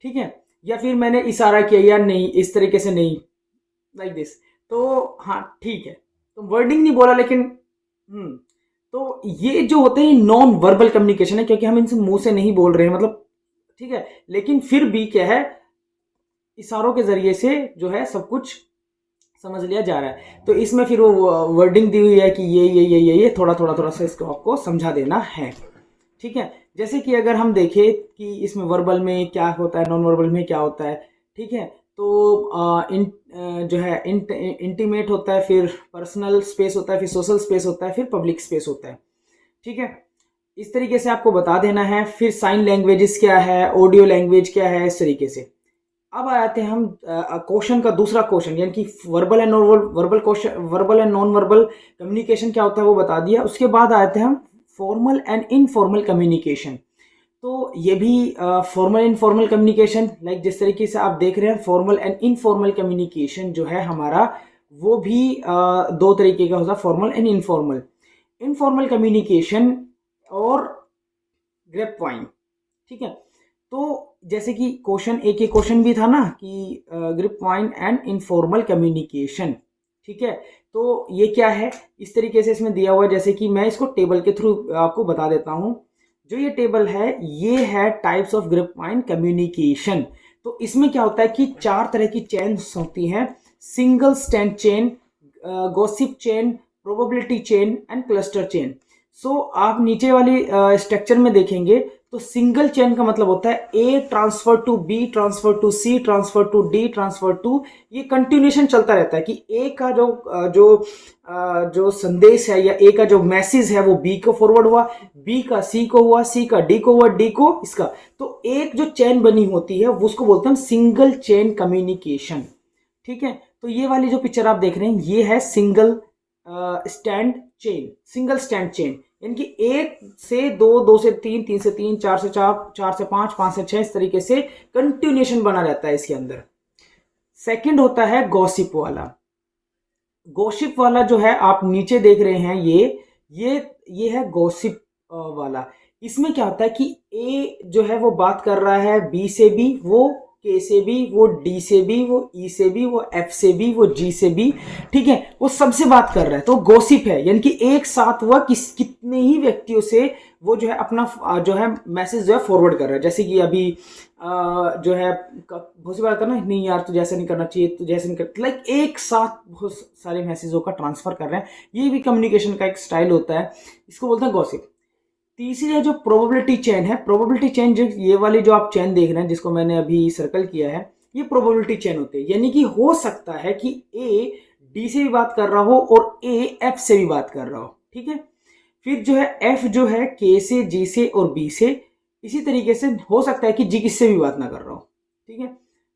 ठीक है, या फिर मैंने इशारा किया यार नहीं इस तरीके से नहीं, लाइक दिस। तो हाँ ठीक है, तो वर्डिंग नहीं बोला लेकिन तो ये जो होते हैं नॉन वर्बल कम्युनिकेशन है, क्योंकि हम इनसे मुंह से नहीं बोल रहे हैं, मतलब ठीक है, लेकिन फिर भी क्या है इशारों के जरिए से जो है सब कुछ समझ लिया जा रहा है। तो इसमें फिर वो वर्डिंग दी हुई है कि ये थोड़ा थोड़ा सा इसको आपको समझा देना है, ठीक है। जैसे कि अगर हम देखें कि इसमें वर्बल में क्या होता है, नॉन वर्बल में क्या होता है, ठीक है। तो जो है इंटीमेट होता है, फिर पर्सनल स्पेस होता है, फिर सोशल स्पेस होता है, फिर पब्लिक स्पेस होता है, ठीक है। इस तरीके से आपको बता देना है। फिर साइन लैंग्वेजेस क्या है, ऑडियो लैंग्वेज क्या है, इस तरीके से। अब आते हैं हम क्वेश्चन का दूसरा क्वेश्चन, यानी कि verbal and non verbal communication क्या होता है वो बता दिया। उसके बाद आते हैं हम फॉर्मल एंड इनफॉर्मल कम्युनिकेशन। तो ये भी फॉर्मल इनफॉर्मल कम्युनिकेशन, लाइक जिस तरीके से आप देख रहे हैं फॉर्मल एंड इनफॉर्मल कम्युनिकेशन जो है हमारा, वो भी दो तरीके का होता है, formal and informal. Informal communication और ग्रेप वाइन, ठीक है। तो जैसे कि क्वेश्चन एक ही क्वेश्चन भी था ना कि grapevine and informal communication, ठीक है। तो ये क्या है, इस तरीके से इसमें दिया हुआ है। जैसे कि मैं इसको टेबल के थ्रू आपको बता देता हूँ। जो ये टेबल है ये है types of grape vine communication. तो इसमें क्या होता है कि 4 तरह की चेन्स होती हैं, single stand chain, gossip chain, probability chain and cluster chain. So आप नीचे वाली स्ट्रक्चर में देखेंगे तो सिंगल चेन का मतलब होता है A transfer to B, transfer to C, transfer to D, transfer to, ये कंटिन्यूएशन चलता रहता है कि ए का जो संदेश है या ए का जो मैसेज है वो बी को फॉरवर्ड हुआ, बी का सी को हुआ, सी का डी को हुआ, डी को इसका। तो एक जो चेन बनी होती है उसको बोलते हैं सिंगल चेन कम्युनिकेशन, ठीक है। तो ये वाली जो पिक्चर आप देख रहे हैं ये है single stand chain, single stand chain, यानी कि 1 से 2, 2 से 3, 3 से 3, 4 से 4, 4 से 5, 5 से 6, इस तरीके से कंटिन्यूएशन बना रहता है इसके अंदर। सेकंड होता है गॉसिप वाला। गॉसिप वाला जो है आप नीचे देख रहे हैं ये है गॉसिप वाला। इसमें क्या होता है कि ए जो है वो बात कर रहा है बी से भी, वो के से भी, वो डी से भी, वो ई से भी, वो एफ से भी, वो जी से भी, ठीक है, वो सबसे बात कर रहा है। तो गॉसिप है, यानी कि एक साथ वह कितने ही व्यक्तियों से वो जो है अपना जो है मैसेज जो है फॉरवर्ड कर रहा है। जैसे कि अभी जो है बहुत सी बार आता है ना, नहीं यार तुझे ऐसा नहीं करना चाहिए, तुझे ऐसा नहीं कर, लाइक एक साथ बहुत सारे मैसेजों का ट्रांसफर कर रहे हैं। ये भी कम्युनिकेशन का एक स्टाइल होता है, इसको बोलते हैं गॉसिप। तीसरी है जो प्रोबेबिलिटी चेन है। प्रोबेबिलिटी चेन जो ये वाली जो आप चेन देख रहे हैं, जिसको मैंने अभी सर्कल किया है, ये प्रोबेबिलिटी चेन होती है। यानी कि हो सकता है कि ए डी से भी बात कर रहा हो और ए एफ से भी बात कर रहा हो, ठीक है। फिर जो है एफ जो है के से, जी से और बी से। इसी तरीके से हो सकता है कि जी किससे भी बात ना कर रहा हो, ठीक है।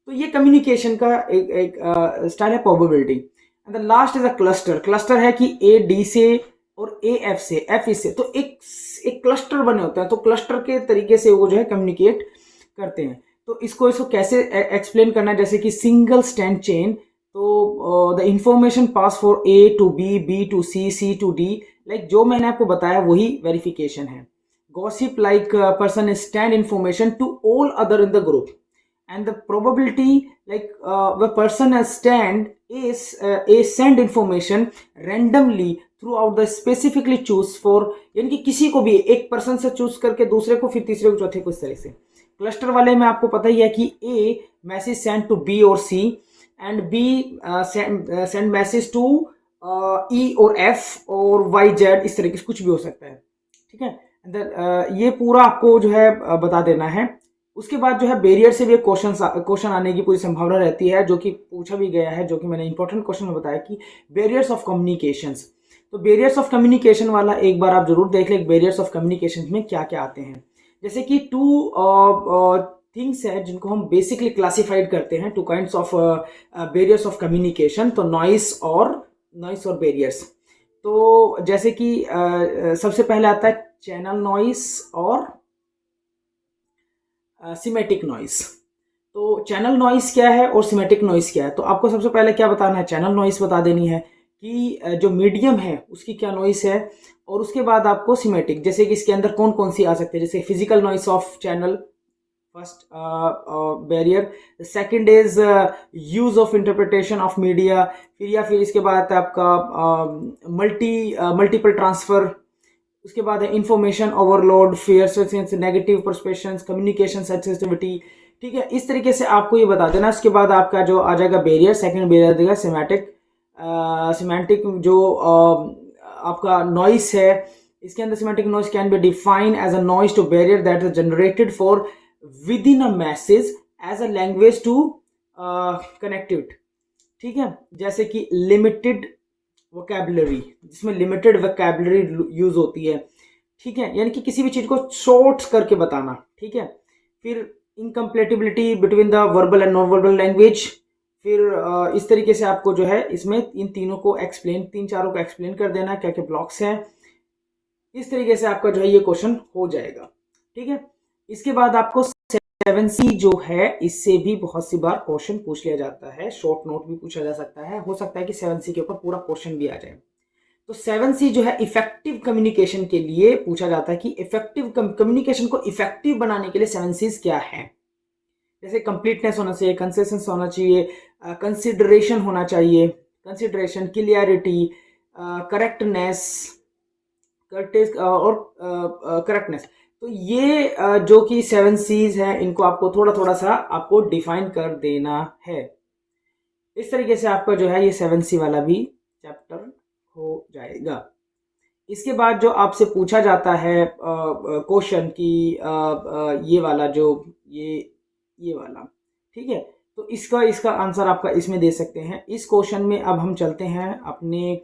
तो ये कम्युनिकेशन का एक स्टाइल है, probability. And the last is a cluster. Cluster है कि ए डी से और ए एफ से, एफ इससे, तो एक क्लस्टर बने होते हैं। तो क्लस्टर के तरीके से वो जो है कम्युनिकेट करते हैं। तो इसको कैसे एक्सप्लेन करना है, जैसे कि सिंगल स्टैंड चेन। तो the information pass for A to B, B to C, C to D, like जो मैंने आपको बताया वही वेरिफिकेशन है। Gossip like person stand information to all other in the group, and the probability like the person send information randomly throughout the specifically choose for, यानी कि किसी को भी एक पर्सन से चूज करके दूसरे को, फिर तीसरे को, चौथे को, इस तरह से। क्लस्टर वाले में आपको पता ही है कि A message send to B और C, and B send message to E और एफ और वाई जेड, इस तरीके से कुछ भी हो सकता है, ठीक है। ये पूरा आपको जो है बता देना है। उसके बाद जो है बैरियर से भी एक क्वेश्चन आने की पूरी संभावना रहती है, जो कि पूछा भी गया है, जो कि मैंने इंपॉर्टेंट क्वेश्चन में बताया कि बैरियर्स ऑफ कम्युनिकेशंस। तो बैरियर्स ऑफ कम्युनिकेशन वाला एक बार आप जरूर देख लें, बैरियर्स ऑफ कम्युनिकेशन में क्या क्या आते हैं। जैसे कि टू थिंग्स है जिनको हम बेसिकली क्लासिफाइड करते हैं, two kinds of barriers of communication. तो नॉइस और बैरियर्स। तो जैसे कि सबसे पहले आता है चैनल नॉइस और सिमेटिक नॉइस। तो चैनल नॉइस क्या है और सिमेटिक नॉइस क्या है, तो आपको सबसे पहले क्या बताना है, चैनल नॉइस बता देनी है कि जो मीडियम है उसकी क्या नॉइस है। और उसके बाद आपको सिमेटिक, जैसे कि इसके अंदर कौन कौन सी आ सकते हैं, जैसे physical noise of channel, first barrier. Second is use of interpretation of media. फिर इसके बाद आपका मल्टीपल ट्रांसफर। उसके बाद है information overload, fear, negative perceptions, communication sensitivity, ठीक है। इस तरीके से आपको ये बता देना। उसके बाद आपका जो आ जाएगा बैरियर, सेकंड बैरियर देगा सिमेंटिक जो आपका नॉइस है। इसके अंदर semantic noise can be defined as a noise to barrier that is generated for within a message as a language to connective, ठीक है। जैसे कि लिमिटेड वोकैबुलरी, जिसमें लिमिटेड वोकैबुलरी यूज होती है, ठीक है, यानी कि किसी भी चीज को शॉर्ट करके बताना, ठीक है। फिर incompatibility between the verbal and non verbal language. फिर इस तरीके से आपको जो है इसमें इन तीनों को तीन चारों को एक्सप्लेन कर देना, क्या क्या ब्लॉक्स हैं। इस तरीके से आपका जो है ये क्वेश्चन हो जाएगा, ठीक है। इसके बाद आपको 7C जो है, इससे भी बहुत सी बार क्वेश्चन पूछ लिया जाता है, शॉर्ट नोट भी पूछा जा सकता है, हो सकता है कि 7C के ऊपर पूरा क्वेश्चन भी आ जाए। तो 7C जो है इफेक्टिव कम्युनिकेशन के लिए पूछा जाता है कि इफेक्टिव कम्युनिकेशन को इफेक्टिव बनाने के लिए 7C's क्या है। जैसे कंप्लीटनेस होना चाहिए, कंसिस्टेंस होना चाहिए, कंसिडरेशन होना चाहिए, कंसिडरेशन, क्लियरिटी, करेक्टनेस, और करेक्टनेस। तो ये जो कि 7C's हैं, इनको आपको थोड़ा थोड़ा सा आपको डिफाइन कर देना है। इस तरीके से आपका जो है ये 7C वाला भी चैप्टर हो जाएगा। इसके बाद जो आपसे पूछा जाता है क्वेश्चन की ये वाला जो ये वाला, ठीक है, तो इसका आंसर आपका इसमें दे सकते हैं। इस क्वेश्चन में अब हम चलते हैं अपने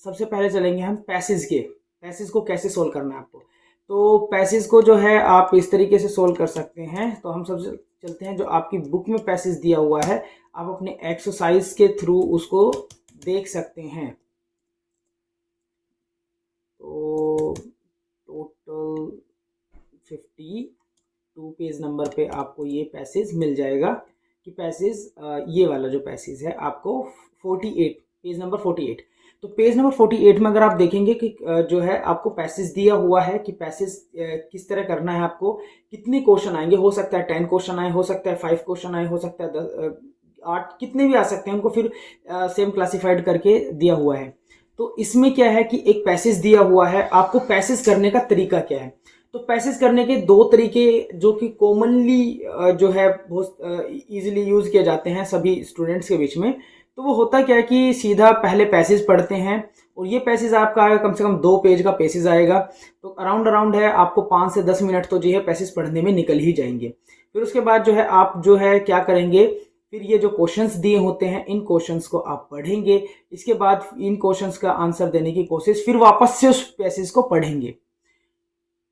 सबसे पहले चलेंगे हम पैसेज को कैसे सोल्व करना है आपको। तो पैसेज को जो है आप इस तरीके से सोल्व कर सकते हैं। तो हम सबसे चलते हैं, जो आपकी बुक में पैसेज दिया हुआ है, आप अपने एक्सरसाइज के थ्रू उसको देख सकते हैं। तो टोटल 52 पेज नंबर पे आपको ये पैसेज मिल जाएगा कि पैसेज ये वाला जो पैसेज है आपको 48 पेज नंबर 48। तो पेज नंबर 48 में अगर आप देखेंगे कि जो है आपको पैसेज दिया हुआ है कि पैसेज किस तरह करना है, आपको कितने क्वेश्चन आएंगे, हो सकता है 10 क्वेश्चन आए, हो सकता है 5 क्वेश्चन आए, हो सकता है 8, कितने भी आ सकते हैं, उनको फिर सेम क्लासिफाइड करके दिया हुआ है। तो इसमें क्या है कि एक पैसेज दिया हुआ है, आपको पैसेज करने का तरीका क्या है। तो पैसेज करने के दो तरीके जो कि कॉमनली जो है बहुत इजीली यूज किए जाते हैं सभी स्टूडेंट्स के बीच में। तो वो होता क्या है कि सीधा पहले पैसेज पढ़ते हैं, और ये पैसेज आपका आएगा कम से कम 2 पेज का पैसेज आएगा। तो अराउंड है आपको 5 से 10 मिनट तो जो है पैसेज पढ़ने में निकल ही जाएंगे। फिर उसके बाद जो है आप जो है क्या करेंगे, फिर ये जो क्वेश्चंस दिए होते हैं इन क्वेश्चंस को आप पढ़ेंगे। इसके बाद इन क्वेश्चंस का आंसर देने की कोशिश, फिर वापस से उस पैसेज को पढ़ेंगे।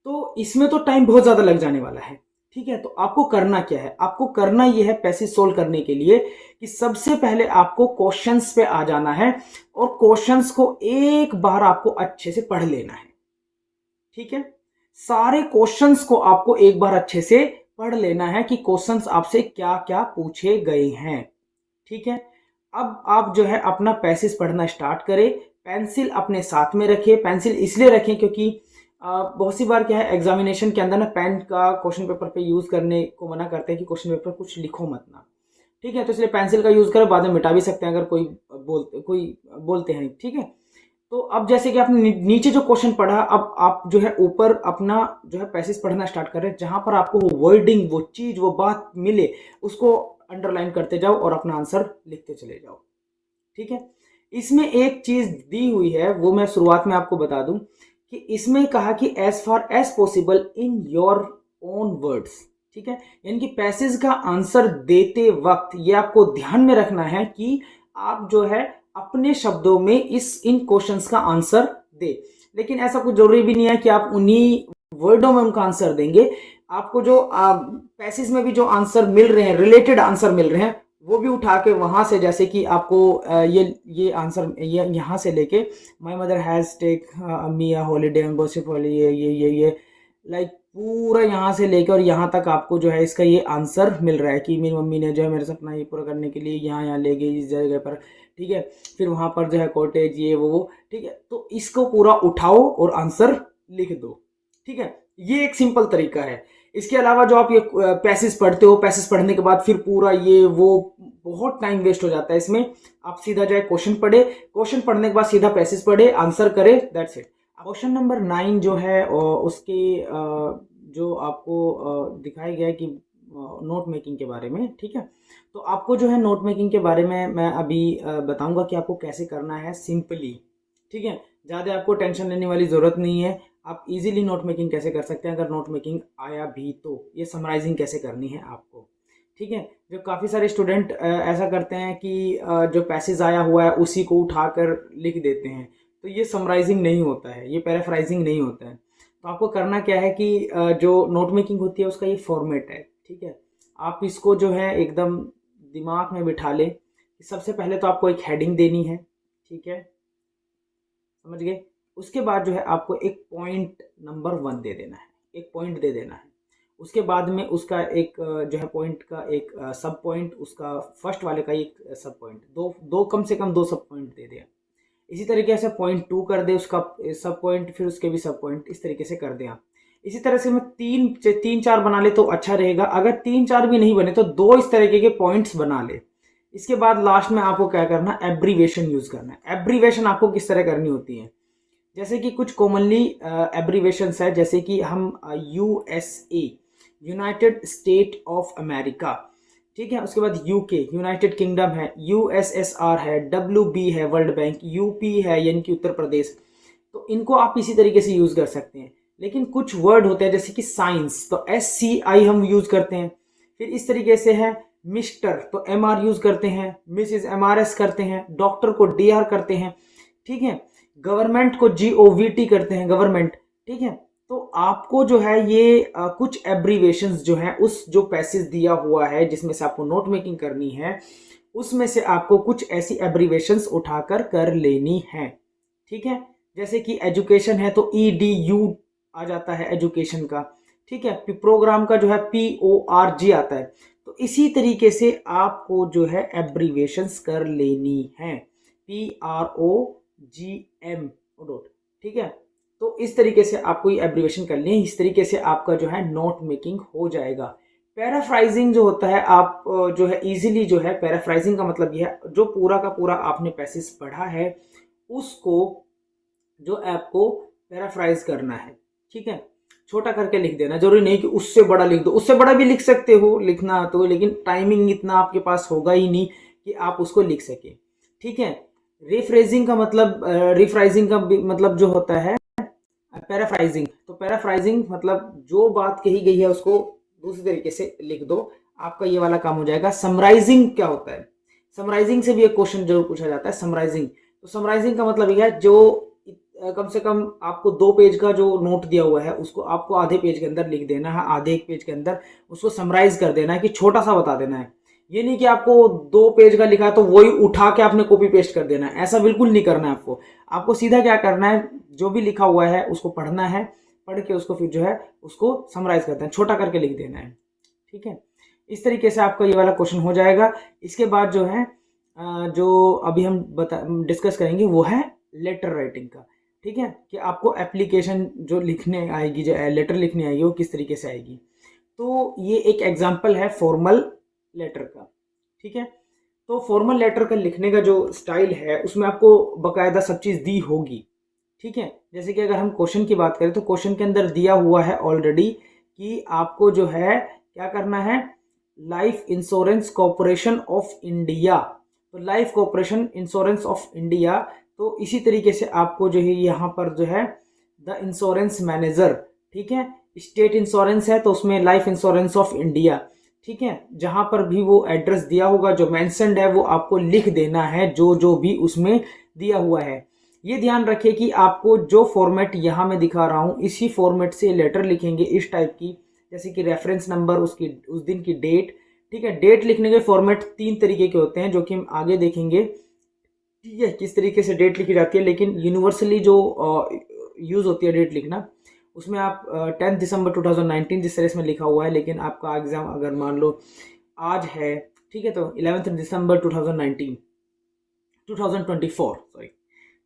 तो इसमें तो टाइम बहुत ज़्यादा लग जाने वाला है। ठीक है, तो आपको करना क्या है, आपको करना ये है पैसेज सोल्व करने के लिए कि सबसे पहले आपको क्वेश्चंस पे आ जाना है और क्वेश्चंस को एक बार आपको अच्छे से पढ़ लेना है। ठीक है, सारे क्वेश्चंस को आपको एक बार अच्छे से पढ़ लेना है कि क्वेश्चंस आपसे क्या क्या पूछे गए हैं। ठीक है, अब आप जो है अपना पैसेज पढ़ना स्टार्ट करें। पेंसिल अपने साथ में रखिए। पेंसिल इसलिए रखें क्योंकि बहुत सी बार क्या है एग्जामिनेशन के अंदर ना पेन का क्वेश्चन पेपर पे यूज करने को मना करते हैं कि क्वेश्चन पेपर कुछ लिखो मत ना। ठीक है, तो इसलिए पेंसिल का यूज करो, बाद में मिटा भी सकते हैं अगर कोई बोलते हैं। ठीक है, तो अब जैसे कि आपने नीचे जो क्वेश्चन पढ़ा, अब आप जो है ऊपर अपना जो है पैसेज पढ़ना स्टार्ट कर रहे हैं। जहां पर आपको वो वर्डिंग, वो चीज, वो बात मिले उसको अंडरलाइन करते जाओ और अपना आंसर लिखते चले जाओ। ठीक है, इसमें एक चीज दी हुई है, वो मैं शुरुआत में आपको बता दूं कि इसमें कहा कि as far as possible in your own words. ठीक है, यानी कि पैसेज का आंसर देते वक्त ये आपको ध्यान में रखना है कि आप जो है अपने शब्दों में इन क्वेश्चंस का आंसर दे। लेकिन ऐसा कुछ जरूरी भी नहीं है कि आप उन्हीं वर्डों में उनका आंसर देंगे। आपको जो पैसेज में भी जो आंसर मिल रहे हैं, रिलेटेड आंसर मिल रहे हैं, वो भी उठा के वहां से, जैसे कि आपको ये आंसर यहाँ से लेके my mother has take me a holiday on worship holy, ये लाइक पूरा यहाँ से लेकर और यहाँ तक आपको जो है इसका ये आंसर मिल रहा है कि मेरी मम्मी ने जो है मेरा सपना ये पूरा करने के लिए यहाँ ले गई इस जगह पर। ठीक है, फिर वहाँ पर जो है कॉटेज ये वो। ठीक है, तो इसको पूरा उठाओ और आंसर लिख दो। ठीक है, ये एक सिंपल तरीका है। इसके अलावा जो आप ये पैसेज पढ़ते हो, पैसेज पढ़ने के बाद फिर पूरा ये वो बहुत टाइम वेस्ट हो जाता है इसमें। आप सीधा जो है क्वेश्चन पढ़े, क्वेश्चन पढ़ने के बाद सीधा पैसेज पढ़े, आंसर करे, दैट्स इट। क्वेश्चन नंबर 9 जो है उसके जो आपको दिखाया गया है कि नोट मेकिंग के बारे में। ठीक है, तो आपको जो है नोट मेकिंग के बारे में मैं अभी बताऊंगा कि आपको कैसे करना है सिंपली। ठीक है, ज़्यादा आपको टेंशन लेने वाली ज़रूरत नहीं है। आप इजीली नोट मेकिंग कैसे कर सकते हैं, अगर नोट मेकिंग आया भी तो ये समराइजिंग कैसे करनी है आपको। ठीक है, जो काफ़ी सारे स्टूडेंट ऐसा करते हैं कि जो पैसेज आया हुआ है उसी को उठाकर लिख देते हैं, तो ये समराइजिंग नहीं होता है, ये पैराफ्राइजिंग नहीं होता है। तो आपको करना क्या है कि जो नोट मेकिंग होती है उसका ये फॉर्मेट है। ठीक है, आप इसको जो है एकदम दिमाग में बिठा ले। सबसे पहले तो आपको एक हेडिंग देनी है। ठीक है, समझ गए। उसके बाद जो है आपको एक पॉइंट नंबर 1 दे देना है, एक पॉइंट दे देना है। उसके बाद में उसका एक जो है पॉइंट का एक सब पॉइंट, उसका फर्स्ट वाले का एक सब पॉइंट, दो कम से कम 2 सब पॉइंट दे दिया। इसी तरीके से पॉइंट 2 कर दे, उसका सब पॉइंट, फिर उसके भी सब पॉइंट, इस तरीके से कर दें आप। इसी तरह से मैं 3-4 बना ले तो अच्छा रहेगा। अगर 3-4 भी नहीं बने तो 2 इस तरीके के पॉइंट्स बना ले। इसके बाद लास्ट में आपको क्या करना, एब्रीवेशन यूज करना है। एब्रीवेशन आपको किस तरह करनी होती है, जैसे कि कुछ कॉमनली एब्रीवेशंस है, जैसे कि हम USA, United state of America. ठीक है, उसके बाद UK, यूनाइटेड किंगडम है, USSR है, WB है, वर्ल्ड बैंक, UP है यानी कि उत्तर प्रदेश। तो इनको आप इसी तरीके से यूज कर सकते हैं। लेकिन कुछ वर्ड होते हैं जैसे कि साइंस, तो SCI हम यूज करते हैं। फिर इस तरीके से है मिस्टर, तो MR यूज करते हैं, मिसिज MRS करते हैं, डॉक्टर को DR करते हैं। ठीक है, गवर्नमेंट को GOVT करते हैं, गवर्नमेंट। ठीक है, तो आपको जो है ये कुछ एब्रीवेशंस जो है उस जो पैसेज दिया हुआ है जिसमें से आपको नोट मेकिंग करनी है, उसमें से आपको कुछ ऐसी एब्रीवेशंस उठाकर कर लेनी है। ठीक है, जैसे कि एजुकेशन है तो EDU आ जाता है एजुकेशन का। ठीक है, प्रोग्राम का जो है PORG आता है। तो इसी तरीके से आपको जो है एब्रीवेशंस कर लेनी है, PROGRAM। GM डॉट, ठीक है। तो इस तरीके से आपको ये एब्रीवेशन करनी है, इस तरीके से आपका जो है नोट मेकिंग हो जाएगा। पैराफ्राइजिंग जो होता है, आप जो है इजीली जो है, पैराफ्राइजिंग का मतलब ये है जो पूरा का पूरा आपने पैसेज पढ़ा है उसको जो आपको पैराफ्राइज करना है, ठीक है। छोटा करके लिख देना, जरूरी नहीं कि उससे बड़ा लिख दो, उससे बड़ा भी लिख सकते हो लिखना तो, लेकिन टाइमिंग इतना आपके पास होगा ही नहीं कि आप उसको लिख सके, ठीक है। रिफ्रेजिंग का मतलब रिफ्राइजिंग का मतलब जो होता है पैराफ्राइजिंग, तो पैराफ्राइजिंग मतलब जो बात कही गई है उसको दूसरी तरीके से लिख दो, आपका ये वाला काम हो जाएगा। समराइजिंग क्या होता है, समराइजिंग से भी एक क्वेश्चन जरूर पूछा जाता है। समराइजिंग, तो समराइजिंग का मतलब यह है जो कम से कम आपको 2 पेज का जो नोट दिया हुआ है उसको आपको आधे पेज के अंदर लिख देना है, आधे एक पेज के अंदर उसको समराइज कर देना है, कि छोटा सा बता देना है। ये नहीं कि आपको 2 पेज का लिखा है तो वही उठा के आपने कॉपी पेस्ट कर देना है, ऐसा बिल्कुल नहीं करना है आपको। आपको सीधा क्या करना है, जो भी लिखा हुआ है उसको पढ़ना है, पढ़ के उसको फिर जो है उसको समराइज करते हैं, छोटा करके लिख देना है, ठीक है। इस तरीके से आपका ये वाला क्वेश्चन हो जाएगा। इसके बाद जो है जो अभी हम डिस्कस करेंगे वो है लेटर राइटिंग का, ठीक है, कि आपको एप्लीकेशन जो लिखने आएगी, जो लेटर लिखने आएगी वो किस तरीके से आएगी। तो ये एक एग्जांपल है फॉर्मल लेटर का, ठीक है। तो फॉर्मल लेटर का लिखने का जो स्टाइल है उसमें आपको बकायदा सब चीज़ दी होगी, ठीक है। जैसे कि अगर हम क्वेश्चन की बात करें तो क्वेश्चन के अंदर दिया हुआ है ऑलरेडी कि आपको जो है क्या करना है, life Insurance Corporation of India, तो Life Corporation Insurance of India, तो इसी तरीके से आपको जो है यहाँ पर जो है द इंश्योरेंस मैनेजर, ठीक है। स्टेट इंश्योरेंस है तो उसमें लाइफ इंश्योरेंस ऑफ इंडिया, ठीक है। जहां पर भी वो एड्रेस दिया होगा जो मेंशन्ड है वो आपको लिख देना है, जो जो भी उसमें दिया हुआ है। ये ध्यान रखिए कि आपको जो फॉर्मेट यहाँ मैं दिखा रहा हूँ इसी फॉर्मेट से लेटर लिखेंगे, इस टाइप की, जैसे कि रेफरेंस नंबर, उसकी उस दिन की डेट, ठीक है। डेट लिखने के फॉर्मेट 3 तरीके के होते हैं जो कि हम आगे देखेंगे, ठीक है, किस तरीके से डेट लिखी जाती है। लेकिन यूनिवर्सली जो यूज़ होती है डेट लिखना, उसमें आप 10 दिसंबर 2019 जिस तरह इसमें लिखा हुआ है, लेकिन आपका एग्ज़ाम अगर मान लो आज है, ठीक है, तो 11 दिसंबर 2019 2024 सॉरी,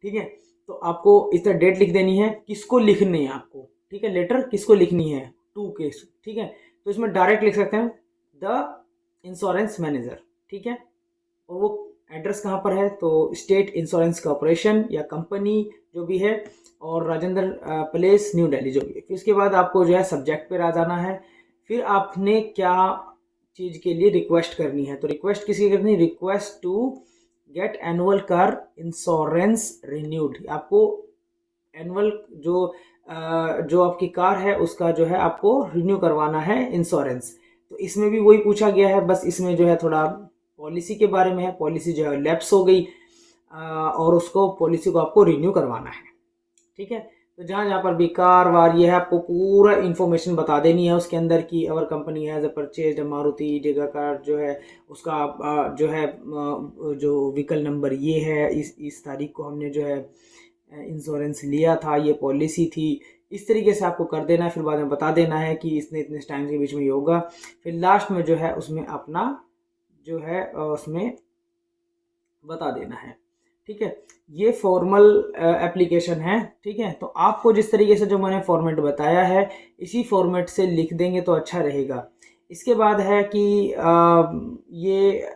ठीक है। तो आपको इस तरह डेट लिख देनी है, किसको लिखनी है आपको, ठीक है, लेटर किसको लिखनी है, टू केस, ठीक है। तो इसमें डायरेक्ट लिख सकते हैं द इंश्योरेंस मैनेजर, ठीक है। और वो एड्रेस कहाँ पर है, तो स्टेट इंश्योरेंस कॉर्पोरेशन या कंपनी जो भी है, और राजेंद्र प्लेस न्यू दिल्ली जो भी है। फिर उसके बाद आपको जो है सब्जेक्ट पर आ जाना है। फिर आपने क्या चीज़ के लिए रिक्वेस्ट करनी है, तो रिक्वेस्ट किसी करनी, request to get annual car insurance renewed, आपको एनुअल जो आपकी कार है उसका जो है आपको रिन्यू करवाना है इंश्योरेंस। तो इसमें भी वही पूछा गया है, बस इसमें जो है थोड़ा पॉलिसी के बारे में है, पॉलिसी जो है लैप्स हो गई और उसको पॉलिसी को आपको रिन्यू करवाना है, ठीक है। तो जहाँ जहाँ पर भी कार वार ये है आपको पूरा इन्फॉर्मेशन बता देनी है उसके अंदर की अवर कंपनी है the purchase Maruti Dega car जो है उसका जो है जो व्हीकल नंबर ये है, इस तारीख को हमने जो है इंश्योरेंस लिया था, ये पॉलिसी थी, इस तरीके से आपको कर देना है। फिर बाद में बता देना है कि इसने इतने टाइम के बीच में ये होगा। फिर लास्ट में जो है उसमें अपना जो है उसमें बता देना है, ठीक है। ये फॉर्मल एप्लीकेशन है, ठीक है। तो आपको जिस तरीके से जो मैंने फॉर्मेट बताया है इसी फॉर्मेट से लिख देंगे तो अच्छा रहेगा। इसके बाद है कि ये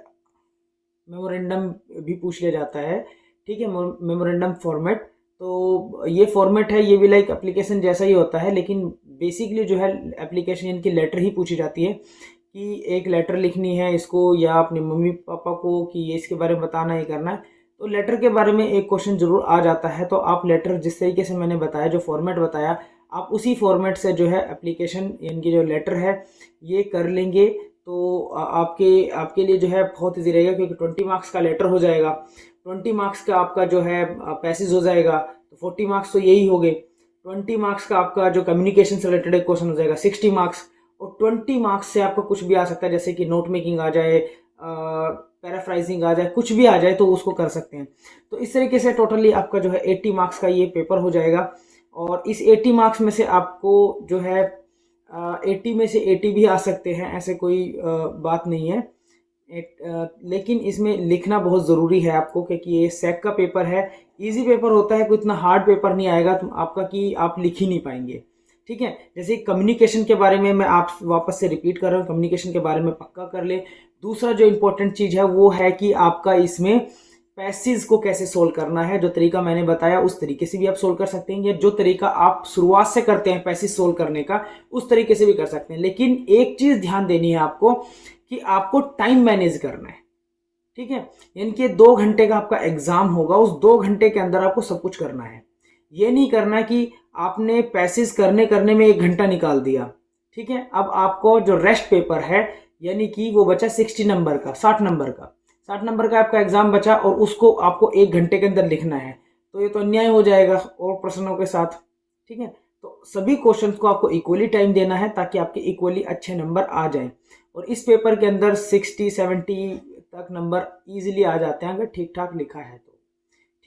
मेमोरेंडम भी पूछ लिया जाता है, ठीक है, मेमोरेंडम फॉर्मेट। तो ये फॉर्मेट है, ये भी लाइक एप्लीकेशन जैसा ही होता है, लेकिन बेसिकली जो है एप्लीकेशन इनकी लेटर ही पूछी जाती है कि एक लेटर लिखनी है इसको या अपने मम्मी पापा को कि ये इसके बारे में बताना है, करना है। तो लेटर के बारे में एक क्वेश्चन जरूर आ जाता है, तो आप लेटर जिस तरीके से मैंने बताया, जो फॉर्मेट बताया, आप उसी फॉर्मेट से जो है एप्लीकेशन इनकी जो लेटर है ये कर लेंगे तो आपके लिए जो है बहुत ईजी रहेगा, क्योंकि 20 मार्क्स का लेटर हो जाएगा, 20 मार्क्स का आपका जो है पैसेज हो जाएगा, तो 40 मार्क्स तो यही हो गए। 20 मार्क्स का आपका जो कम्युनिकेशन से रिलेटेड क्वेश्चन हो जाएगा 60 मार्क्स, और 20 मार्क्स से आपका कुछ भी आ सकता है, जैसे कि नोट मेकिंग आ जाए, पैराफ्राइजिंग आ जाए, कुछ भी आ जाए तो उसको कर सकते हैं। तो इस तरीके से टोटली आपका जो है 80 मार्क्स का ये पेपर हो जाएगा, और इस 80 मार्क्स में से आपको जो है 80 में से 80 भी आ सकते हैं, ऐसे कोई बात नहीं है। लेकिन इसमें लिखना बहुत ज़रूरी है आपको, क्योंकि ये सैक का पेपर है, इजी पेपर होता है, कोई इतना हार्ड पेपर नहीं आएगा तुम आपका कि आप लिख ही नहीं पाएंगे। ठीक है, जैसे कम्युनिकेशन के बारे में मैं आप वापस से रिपीट कर रहा हूँ, कम्युनिकेशन के बारे में पक्का कर ले। दूसरा जो इंपॉर्टेंट चीज़ है वो है कि आपका इसमें पैसेज को कैसे सोल्व करना है। जो तरीका मैंने बताया उस तरीके से भी आप सोल्व कर सकते हैं, या जो तरीका आप शुरुआत से करते हैं पैसेज सोल्व करने का उस तरीके से भी कर सकते हैं। लेकिन एक चीज़ ध्यान देनी है आपको कि आपको टाइम मैनेज करना है। ठीक है, यानी कि 2 घंटे का आपका एग्जाम होगा, उस 2 घंटे के अंदर आपको सब कुछ करना है। ये नहीं करना कि आपने पैसेज करने करने में 1 घंटा निकाल दिया। ठीक है, अब आपको जो रेस्ट पेपर है यानी कि वो बचा 60 नंबर का, 60 नंबर का, 60 नंबर का आपका एग्जाम बचा और उसको आपको 1 घंटे के अंदर लिखना है, तो ये तो अन्याय हो जाएगा और प्रश्नों के साथ। ठीक है, तो सभी क्वेश्चंस को आपको इक्वली टाइम देना है ताकि आपके इक्वली अच्छे नंबर आ जाएं। और इस पेपर के अंदर 60-70 तक नंबर इजीली आ जाते हैं अगर ठीक ठाक लिखा है तो।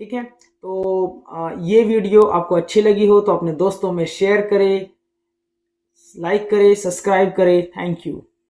ठीक है, तो ये वीडियो आपको अच्छी लगी हो तो अपने दोस्तों में शेयर करें, लाइक करें, सब्सक्राइब करें। Thank you.